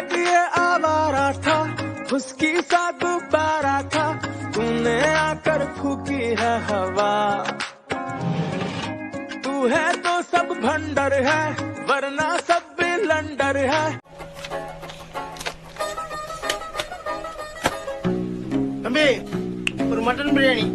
ये आवारा था, उसकी सा गुब्बारा था, तूने आकर फूकी है हवा। तू है तो सब भंडर है, वरना सब बिलंडर है। तंबी और मटन बिरयानी।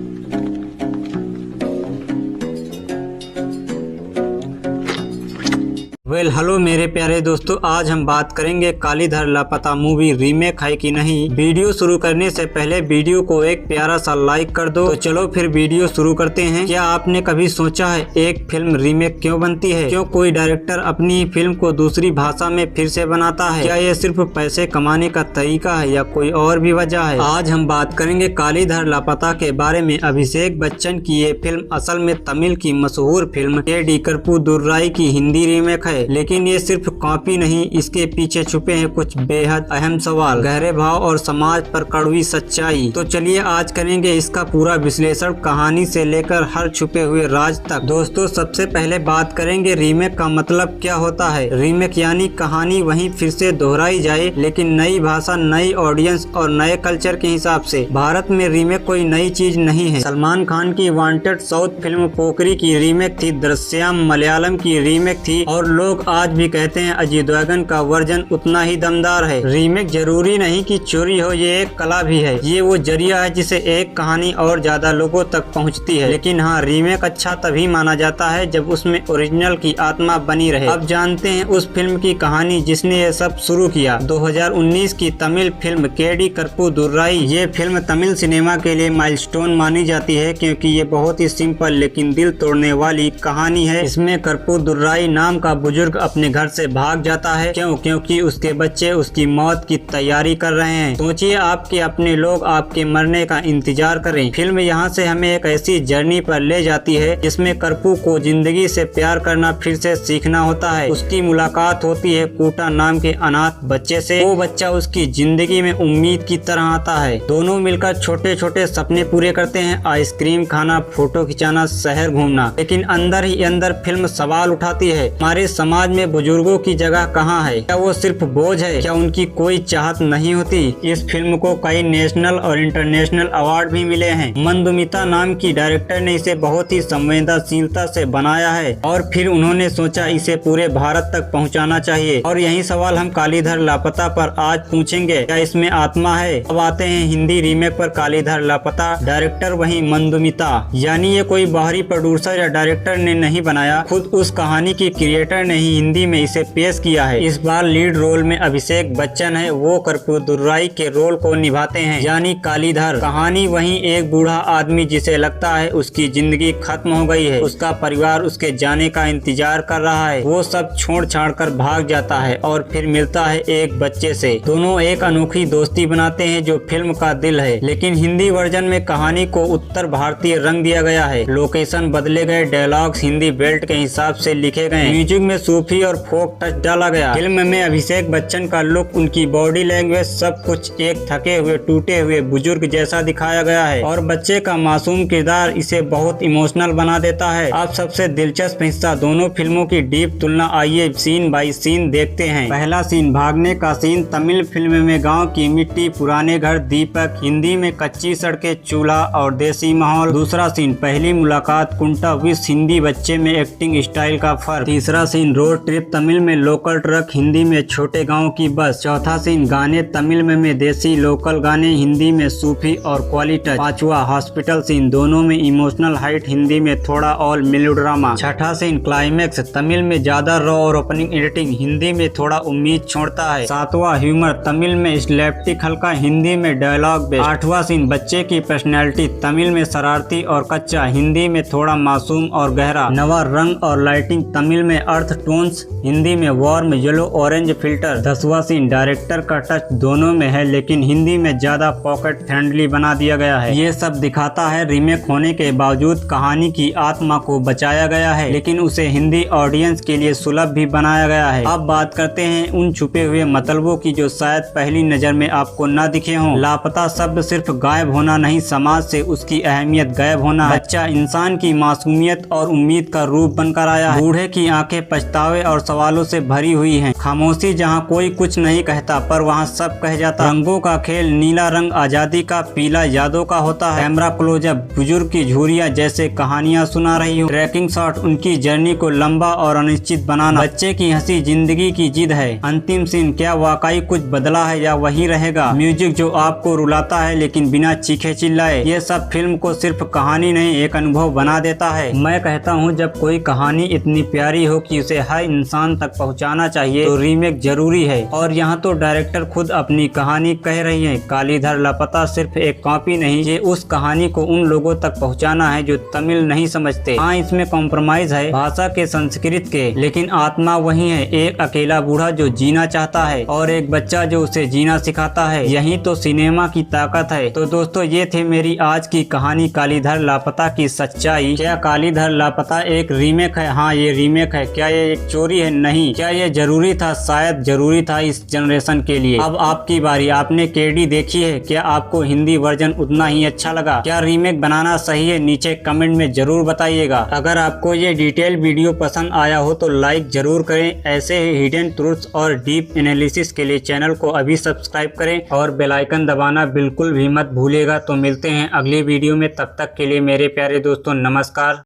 हेलो मेरे प्यारे दोस्तों, आज हम बात करेंगे कालीधर लापता मूवी रीमेक है कि नहीं। वीडियो शुरू करने से पहले वीडियो को एक प्यारा सा लाइक कर दो। तो चलो फिर वीडियो शुरू करते हैं। क्या आपने कभी सोचा है एक फिल्म रीमेक क्यों बनती है? क्यों कोई डायरेक्टर अपनी फिल्म को दूसरी भाषा में फिर से बनाता है? क्या ये सिर्फ पैसे कमाने का तरीका है या कोई और भी वजह है? आज हम बात करेंगे कालीधर लापता के बारे में। अभिषेक बच्चन की ये फिल्म असल में तमिल की मशहूर फिल्म के.डी. करपू दुर्राई की हिंदी रीमेक है, लेकिन ये सिर्फ कॉपी नहीं, इसके पीछे छुपे हैं कुछ बेहद अहम सवाल, गहरे भाव और समाज पर कड़वी सच्चाई। तो चलिए आज करेंगे इसका पूरा विश्लेषण, कहानी से लेकर हर छुपे हुए राज तक। दोस्तों सबसे पहले बात करेंगे रीमेक का मतलब क्या होता है। रीमेक यानी कहानी वहीं फिर से दोहराई जाए, लेकिन नई भाषा, नई ऑडियंस और नए कल्चर के हिसाब से। भारत में रीमेक कोई नई चीज नहीं है। सलमान खान की वांटेड साउथ फिल्म पोकरी की रीमेक थी, दृश्यम मलयालम की रीमेक थी, और लोग आज भी कहते हैं अजय देवगन का वर्जन उतना ही दमदार है। रीमेक जरूरी नहीं कि चोरी हो, ये एक कला भी है। ये वो जरिया है जिसे एक कहानी और ज्यादा लोगों तक पहुंचती है। लेकिन हाँ, रीमेक अच्छा तभी माना जाता है जब उसमें ओरिजिनल की आत्मा बनी रहे। अब जानते हैं उस फिल्म की कहानी जिसने ये सब शुरू किया। 2019 की तमिल फिल्म के.डी. करपू दुर्राई। ये फिल्म तमिल सिनेमा के लिए माइलस्टोन मानी जाती है, क्योंकि ये बहुत ही सिंपल लेकिन दिल तोड़ने वाली कहानी है। इसमें करपू दुर्राई नाम का बुजुर्ग अपने घर से भाग जाता है। क्योंकि उसके बच्चे उसकी मौत की तैयारी कर रहे हैं। सोचिए आपके अपने लोग आपके मरने का इंतजार करें। फिल्म यहाँ से हमें एक ऐसी जर्नी पर ले जाती है जिसमें करपू को जिंदगी से प्यार करना फिर से सीखना होता है। उसकी मुलाकात होती है कूटा नाम के अनाथ बच्चे से। वो बच्चा उसकी जिंदगी में उम्मीद की तरह आता है। दोनों मिलकर छोटे छोटे सपने पूरे करते हैं, आइसक्रीम खाना, फोटो खिंचाना, शहर घूमना। लेकिन अंदर ही अंदर फिल्म सवाल उठाती है, हमारे समाज में बुजुर्गों की जगह कहाँ है? क्या वो सिर्फ बोझ है? क्या उनकी कोई चाहत नहीं होती? इस फिल्म को कई नेशनल और इंटरनेशनल अवार्ड भी मिले हैं। मंदुमिता नाम की डायरेक्टर ने इसे बहुत ही संवेदनशीलता से बनाया है, और फिर उन्होंने सोचा इसे पूरे भारत तक पहुंचाना चाहिए। और यही सवाल हम कालीधर लापता पर आज पूछेंगे, क्या इसमें आत्मा है? अब आते हैं हिंदी रीमेक पर कालीधर लापता। डायरेक्टर वही मंदुमिता, यानी ये कोई बाहरी प्रोड्यूसर या डायरेक्टर ने नहीं बनाया, खुद उस कहानी की क्रिएटर ने ही हिंदी में इसे पेश किया है। इस बार लीड रोल में अभिषेक बच्चन है, वो करपू दुर्राई के रोल को निभाते हैं, यानी कालीधर। कहानी वही एक बूढ़ा आदमी जिसे लगता है उसकी जिंदगी खत्म हो गई है, उसका परिवार उसके जाने का इंतजार कर रहा है। वो सब छोड़ छाड़ कर भाग जाता है और फिर मिलता है एक बच्चे से। दोनों एक अनोखी दोस्ती बनाते हैं जो फिल्म का दिल है। लेकिन हिंदी वर्जन में कहानी को उत्तर भारतीय रंग दिया गया है, लोकेशन बदले गए, डायलॉग्स हिंदी बेल्ट के हिसाब से लिखे गए, म्यूजिक में सूफी और फोक टच डाला गया। फिल्म में अभिषेक बच्चन का लुक, उनकी बॉडी लैंग्वेज, सब कुछ एक थके हुए टूटे हुए बुजुर्ग जैसा दिखाया गया है, और बच्चे का मासूम किरदार इसे बहुत इमोशनल बना देता है। अब सबसे दिलचस्प हिस्सा, दोनों फिल्मों की डीप तुलना। आइए सीन बाई सीन देखते हैं। पहला सीन, भागने का सीन। तमिल फिल्म में गाँव की मिट्टी, पुराने घर, दीपक। हिंदी में कच्ची सड़कें, चूल्हा और देसी माहौल। दूसरा सीन, पहली मुलाकात, कुंटा विश। हिंदी बच्चे में एक्टिंग स्टाइल का फर्क। तीसरा सीन, रोड ट्रिप। तमिल में लोकल ट्रक, हिंदी में छोटे गांव की बस। चौथा सीन, गाने। तमिल में देसी लोकल गाने, हिंदी में सूफी और क्वालिटी। पांचवा, हॉस्पिटल सीन। दोनों में इमोशनल हाइट, हिंदी में थोड़ा और मेलोड्रामा। छठा सीन, क्लाइमेक्स। तमिल में ज्यादा रॉ और ओपनिंग एडिटिंग, हिंदी में थोड़ा उम्मीद छोड़ता है। सातवां, ह्यूमर। तमिल में स्लैपस्टिक हल्का, हिंदी में डायलॉग बेस्ड। आठवां सीन, बच्चे की पर्सनैलिटी। तमिल में शरारती और कच्चा, हिंदी में थोड़ा मासूम और गहरा। नवा, रंग और लाइटिंग। तमिल में अर्थ टोन्स, हिंदी में वार्म येलो ऑरेंज फिल्टर। 10वां सीन, डायरेक्टर का टच दोनों में है, लेकिन हिंदी में ज्यादा पॉकेट फ्रेंडली बना दिया गया है। ये सब दिखाता है रीमेक होने के बावजूद कहानी की आत्मा को बचाया गया है, लेकिन उसे हिंदी ऑडियंस के लिए सुलभ भी बनाया गया है। अब बात करते हैं उन छुपे हुए मतलबों की जो शायद पहली नजर में आपको न दिखे हों। लापता शब्द सिर्फ गायब होना नहीं, समाज से उसकी अहमियत गायब होना। बच्चा इंसान की मासूमियत और उम्मीद का रूप बनकर आया है। बूढ़े की आंखें पछतावे और सवालों से भरी हुई है। खामोशी जहाँ कोई कुछ नहीं कहता पर वहाँ सब कह जाता। रंगों का खेल, नीला रंग आजादी का, पीला यादों का होता है। कैमरा क्लोजअप बुजुर्ग की झूरियाँ जैसे कहानियाँ सुना रही हो। ट्रैकिंग शॉट उनकी जर्नी को लंबा और अनिश्चित बनाना। बच्चे की हंसी जिंदगी की जिद है। अंतिम सीन, क्या वाकई कुछ बदला है या वही रहेगा। म्यूजिक जो आपको रुलाता है लेकिन बिना चीखे चिल्लाए। ये सब फिल्म को सिर्फ कहानी नहीं एक अनुभव बना देता है। मैं कहता हूँ जब कोई कहानी इतनी प्यारी हो कि उसे हर इंसान तक पहुँचाना चाहिए तो रीमेक जरूरी है। और यहाँ तो डायरेक्टर खुद अपनी कहानी कह रही है। कालीधर लापता सिर्फ एक कॉपी नहीं, ये उस कहानी को उन लोगों तक पहुँचाना है जो तमिल नहीं समझते। हाँ, इसमें कॉम्प्रोमाइज है भाषा के, संस्कृत के, लेकिन आत्मा वही है। एक अकेला बूढ़ा जो जीना चाहता है और एक बच्चा जो उसे जीना सिखाता है। यही तो सिनेमा की ताकत है। तो दोस्तों ये थे मेरी आज की कहानी कालीधर लापता की सच्चाई। क्या कालीधर लापता एक रीमेक है? हाँ, ये रीमेक है। क्या ये एक चोरी है? नहीं। क्या ये जरूरी था? शायद जरूरी था इस जनरेशन के लिए। अब आपकी बारी। आपने केडी देखी है? क्या आपको हिंदी वर्जन उतना ही अच्छा लगा? क्या रीमेक बनाना सही है? नीचे कमेंट में जरूर बताइएगा। अगर आपको ये डिटेल वीडियो पसंद आया हो तो लाइक जरूर करें। ऐसे ही हिडन ट्रूथ्स और डीप एनालिसिस के लिए चैनल को अभी सब्सक्राइब करें और बेल आइकन दबाना बिल्कुल भी मत भूलिएगा। तो मिलते हैं अगली वीडियो में, तब तक के लिए मेरे प्यारे दोस्तों नमस्कार।